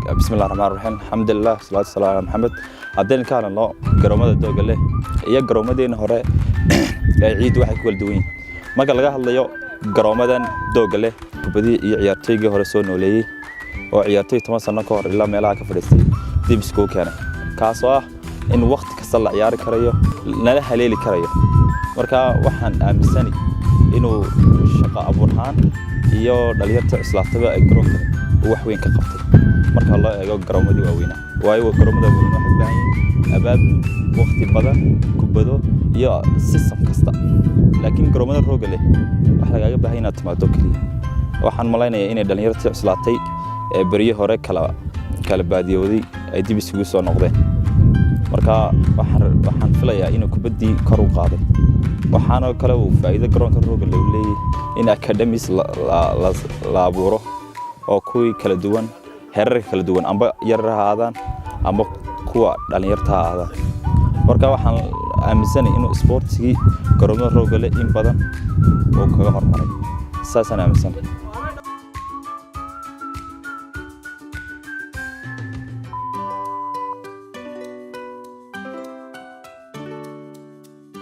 بسم الله الرحمن الرحيم الحمد لله والصلاة والسلام على محمد عدين كان الله قرومada dooga leh iyo garoomadeena hore ay ciid waxay ku walduween marka laga hadlayo garoomadan dooga leh kubadii iyo ciyaartoyga hore soo nooleeyay oo ciyaartoy 10 sano ka hor ilaa meelaha ka fadhiistay dib isku keenay kaas oo ah in waqti kasta la ciyaari karayo nala haleeli karayo marka waxaan aaminsanahay inuu shaqo abuurhaan iyo dhalinyarta islaaftada ay garoonka wax weyn ka qabtay marka loo eego garoomadii waaweyn waayo garoomada waaweyn waxa baahan abaab waqti badan kubado iyo system kasta laakiin garoomada rooga leh waxa laga baahan inaad timaado kaliya waxaan maleynayaa inay dhalinyarta islaatay ee bariyo hore kala baadiyooday ay dib isugu soo noqdeen marka waxaan filayaa inuu kubadii kor u qaaday waxaana kale uu faa'iido garoonka rooga leh u leeyahay in academies la abuuro oo kuwi kala duwan heerar kala duwan amba yaraadaan amba kuwa dhalinyarta ahaada marka waxaan aaminsanahay inuu sportigi garoomada rooga leh in badan oo kaga hormaray saasana aaminsanahay